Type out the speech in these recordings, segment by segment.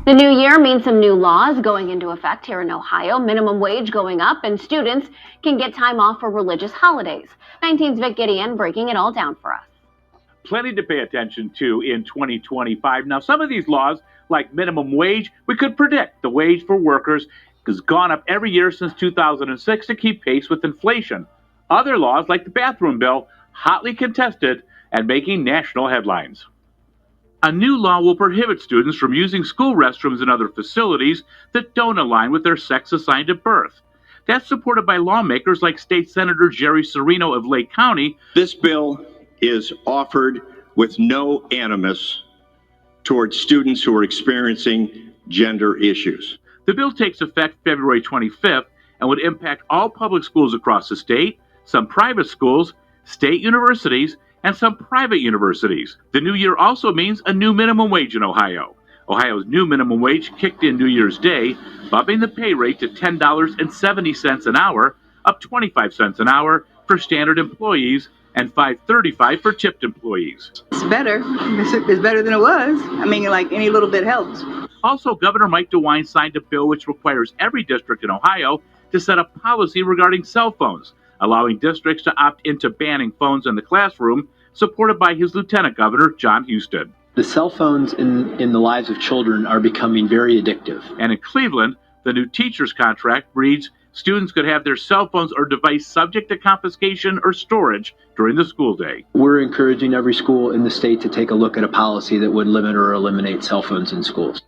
The new year means some new laws going into effect here in Ohio, minimum wage going up, and students can get time off for religious holidays. 19's Vic Gideon breaking it all down for us. Plenty to pay attention to in 2025. Now, some of these laws, like minimum wage, we could predict. The wage for workers has gone up every year since 2006 to keep pace with inflation. Other laws, like the bathroom bill, hotly contested and making national headlines. A new law will prohibit students from using school restrooms and other facilities that don't align with their sex assigned at birth. That's supported by lawmakers like State Senator Jerry Serino of Lake County. This bill is offered with no animus towards students who are experiencing gender issues. The bill takes effect February 25th and would impact all public schools across the state, some private schools, state universities, and some private universities. The new year also means a new minimum wage in Ohio. Ohio's new minimum wage kicked in New Year's Day, bumping the pay rate to $10.70 an hour, up 25 cents an hour for standard employees and $5.35 for tipped employees. It's better. It's better than it was. I mean, like, any little bit helps. Also, Governor Mike DeWine signed a bill which requires every district in Ohio to set a policy regarding cell phones, allowing districts to opt into banning phones in the classroom, supported by his Lieutenant Governor, John Huston. The cell phones in the lives of children are becoming very addictive. And in Cleveland, the new teacher's contract reads, students could have their cell phones or device subject to confiscation or storage during the school day. We're encouraging every school in the state to take a look at a policy that would limit or eliminate cell phones in schools.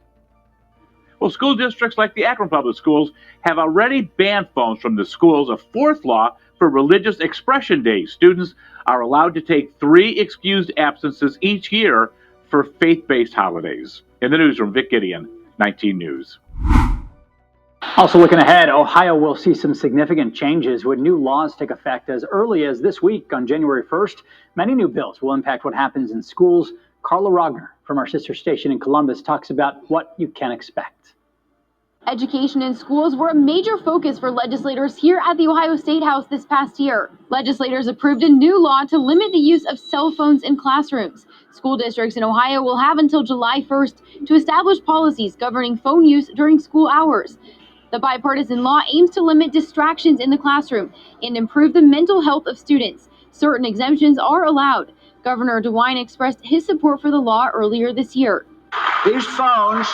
Well, school districts like the Akron Public Schools have already banned phones from the schools, a fourth law for religious expression days. Students are allowed to take 3 excused absences each year for faith-based holidays. In the newsroom, Vic Gideon, 19 News. Also looking ahead, Ohio will see some significant changes when new laws take effect as early as this week on January 1st. Many new bills will impact what happens in schools. Carla Rogner from our sister station in Columbus talks about what you can expect. Education in schools were a major focus for legislators here at the Ohio State House this past year. Legislators approved a new law to limit the use of cell phones in classrooms. School districts in Ohio will have until July 1st to establish policies governing phone use during school hours. The bipartisan law aims to limit distractions in the classroom and improve the mental health of students. Certain exemptions are allowed. Governor DeWine expressed his support for the law earlier this year. These phones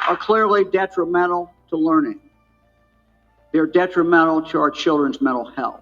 are clearly detrimental to learning. They're detrimental to our children's mental health.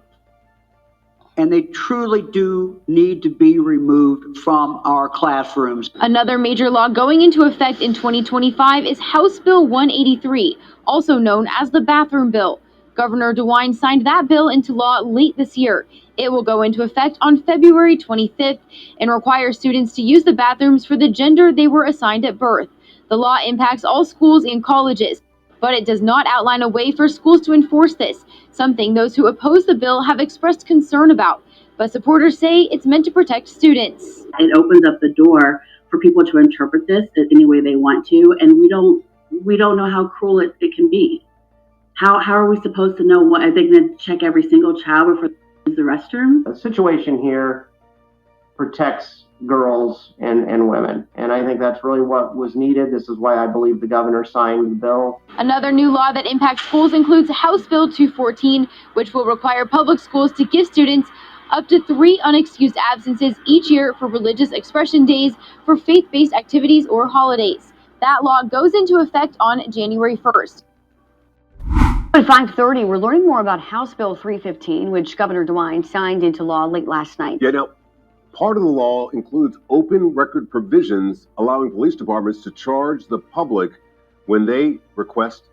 And they truly do need to be removed from our classrooms. Another major law going into effect in 2025 is House Bill 183, also known as the bathroom bill. Governor DeWine signed that bill into law late this year. It will go into effect on February 25th and require students to use the bathrooms for the gender they were assigned at birth. The law impacts all schools and colleges, but it does not outline a way for schools to enforce this, something those who oppose the bill have expressed concern about. But supporters say it's meant to protect students. It opens up the door for people to interpret this any way they want to, and we don't know how cruel it can be. How are we supposed to know what? Are they going to check every single child before they use the restroom? The situation here protects girls and women, and I think that's really what was needed. This is why I believe the governor signed the bill. Another new law that impacts schools includes House Bill 214, which will require public schools to give students up to 3 unexcused absences each year for religious expression days for faith-based activities or holidays. That law goes into effect on January 1st. At 5:30, we're learning more about House Bill 315, which Governor DeWine signed into law late last night. Yeah, now, part of the law includes open record provisions allowing police departments to charge the public when they request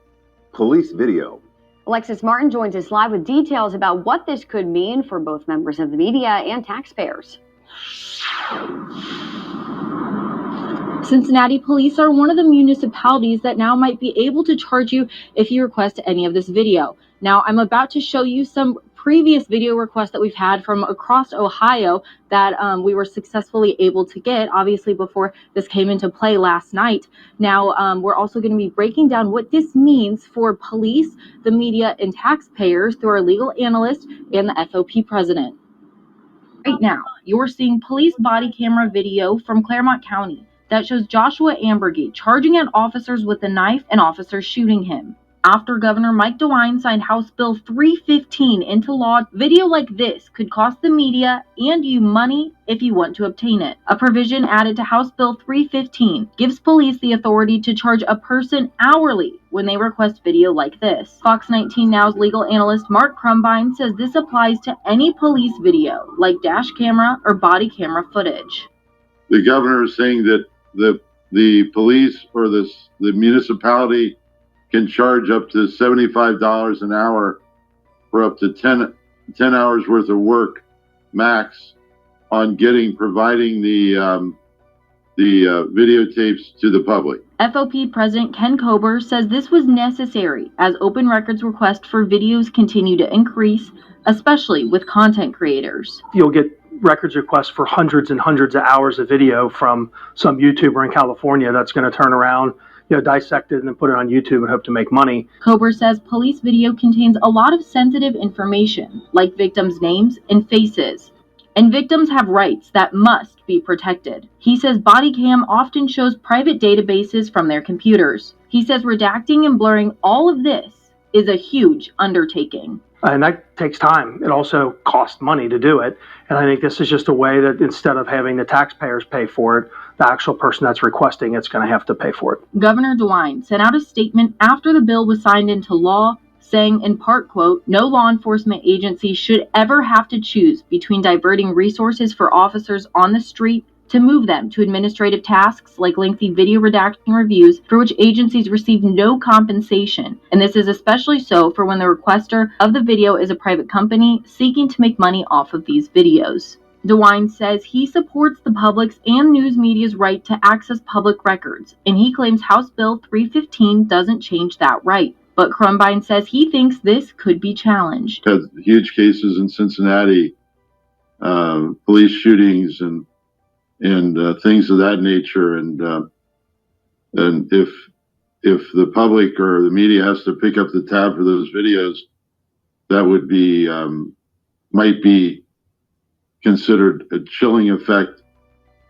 police video. Alexis Martin joins us live with details about what this could mean for both members of the media and taxpayers. Cincinnati police are one of the municipalities that now might be able to charge you if you request any of this video. Now, I'm about to show you some previous video requests that we've had from across Ohio that we were successfully able to get, obviously before this came into play last night. Now, we're also going to be breaking down what this means for police, the media, and taxpayers through our legal analyst and the FOP president. Right now, you're seeing police body camera video from Claremont County. that shows Joshua Ambergate charging at officers with a knife and officers shooting him. After Governor Mike DeWine signed House Bill 315 into law, video like this could cost the media and you money if you want to obtain it. A provision added to House Bill 315 gives police the authority to charge a person hourly when they request video like this. Fox 19 Now's legal analyst Mark Crumbine says this applies to any police video, like dash camera or body camera footage. The governor is saying that the police or the municipality can charge up to $75 an hour for up to 10 hours worth of work max on providing the videotapes to the public. FOP President Ken Kober says this was necessary as open records requests for videos continue to increase, especially with content creators. You'll get records requests for hundreds and hundreds of hours of video from some YouTuber in California that's going to turn around, dissect it and then put it on YouTube and hope to make money. Kober says police video contains a lot of sensitive information, like victims' names and faces. And victims have rights that must be protected. He says body cam often shows private databases from their computers. He says redacting and blurring all of this is a huge undertaking. And that takes time. It also costs money to do it. And I think this is just a way that instead of having the taxpayers pay for it, the actual person that's requesting it's going to have to pay for it. Governor DeWine sent out a statement after the bill was signed into law, saying in part, quote, "No law enforcement agency should ever have to choose between diverting resources for officers on the street to move them to administrative tasks like lengthy video redaction reviews for which agencies receive no compensation. And this is especially so for when the requester of the video is a private company seeking to make money off of these videos." DeWine says he supports the public's and news media's right to access public records, and he claims House Bill 315 doesn't change that right. But Crumbine says he thinks this could be challenged. Had huge cases in Cincinnati, police shootings and things of that nature, and if the public or the media has to pick up the tab for those videos, that would be might be considered a chilling effect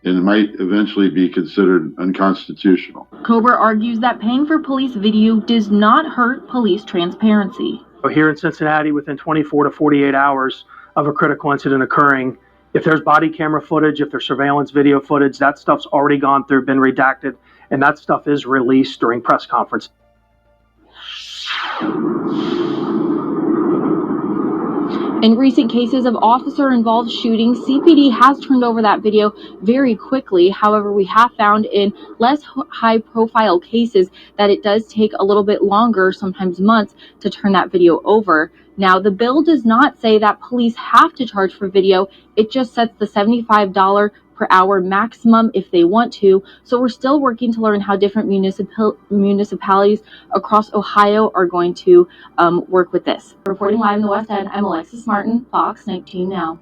and might eventually be considered unconstitutional. Kober argues that paying for police video does not hurt police transparency. Here in Cincinnati, within 24 to 48 hours of a critical incident occurring, if there's body camera footage, if there's surveillance video footage, that stuff's already gone through, been redacted, and that stuff is released during press conference. In recent cases of officer-involved shootings, CPD has turned over that video very quickly. However, we have found in less high-profile cases that it does take a little bit longer, sometimes months, to turn that video over. Now, the bill does not say that police have to charge for video. It just sets the $75 per hour maximum if they want to. So we're still working to learn how different municipalities across Ohio are going to work with this. Reporting live in the West End, I'm Alexis Martin, Fox 19 Now.